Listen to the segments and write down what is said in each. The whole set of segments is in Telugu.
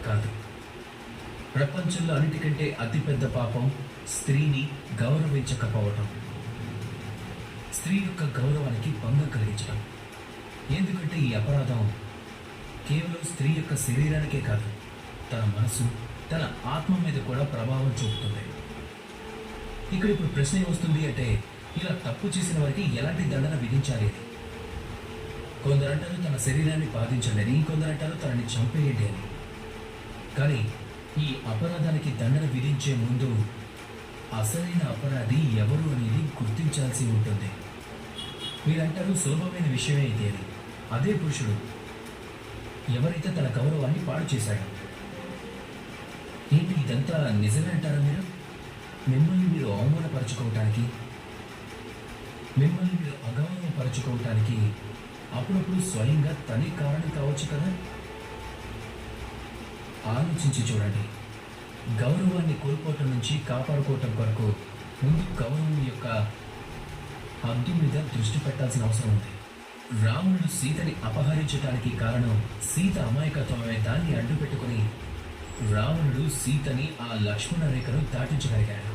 కాదు. ప్రపంచంలో అన్నిటికంటే అతిపెద్ద పాపం స్త్రీని గౌరవించకపోవటం, స్త్రీ యొక్క గౌరవానికి భంగం కలిగించడం. ఎందుకంటే ఈ అపరాధం కేవలం స్త్రీ యొక్క శరీరానికే కాదు, తన మనసు, తన ఆత్మ మీద కూడా ప్రభావం చూపుతుంది. ఇక్కడ ఇప్పుడు ప్రశ్న ఏమొస్తుంది అంటే, ఇలా తప్పు చేసిన వారికి ఎలాంటి దండన విధించాలి అని. కొందరంటారు తన శరీరాన్ని బాధించండి అని, ఇంకొందరంటారు తనని చంపేయండి అని. కానీ ఈ అపరాధానికి దండన విధించే ముందు అసలైన అపరాధి ఎవరు అనేది గుర్తించాల్సి ఉంటుంది. మీరంటారు సులభమైన విషయమే అయితే అని. అదే పురుషుడు ఎవరైతే తన గౌరవాన్ని పాడు చేశాడో. ఏంటి ఇదంతా నిజమే అంటారా మీరు? మిమ్మల్ని మీరు అవమానపరచుకోవటానికి, మిమ్మల్ని మీరు అగౌరవపరచుకోవటానికి అప్పుడప్పుడు స్వయంగా తనే కారణం కావచ్చు కదా. ఆలోచించి చూడండి. గౌరవాన్ని కోల్పోవటం నుంచి కాపాడుకోవటం కొరకు ముందు గౌరవం యొక్క హద్దు మీద దృష్టి పెట్టాల్సిన అవసరం ఉంది. రావణుడు సీతని అపహరించడానికి కారణం సీత అమాయకత్వమే. దాన్ని అడ్డు పెట్టుకుని రావణుడు సీతని ఆ లక్ష్మణ రేఖను దాటించగలిగాడు.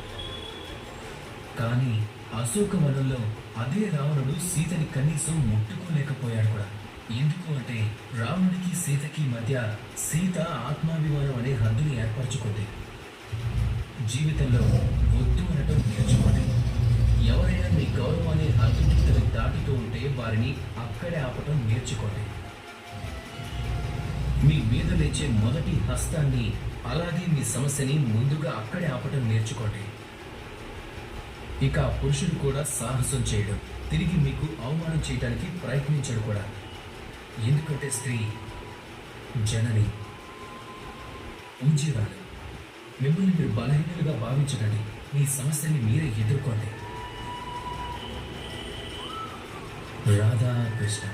కానీ అశోకవనంలో అదే రావణుడు సీతని కనీసం ముట్టుకోలేకపోయాడు కూడా. ఎందుకు అంటే రావణుడికి సీతకి మధ్య సీత ఆత్మాభిమానం అనే హద్దుని ఏర్పరచుకుంది. జీవితంలో వద్దు అనటం నేర్చుకోండి. ఎవరైనా మీ గౌరవాన్ని హద్దుని దాటుతూ ఉంటే వారిని అక్కడే ఆపటం నేర్చుకోండి. మీ మీద లేచే మొదటి హస్తాన్ని, అలాగే మీ సమస్యని ముందుగా అక్కడే ఆపటం నేర్చుకోండి. ఇక పురుషుడు కూడా సాహసం చేయడం, తిరిగి మీకు అవమానం చేయడానికి ప్రయత్నించడు కూడా. ఎందుకంటే స్త్రీ జనని, పూజ్యురాలు. మిమ్మల్ని మీరు బలహీనులుగా భావించకండి. మీ సమస్యని మీరే ఎదుర్కోండి. రాధాకృష్ణ.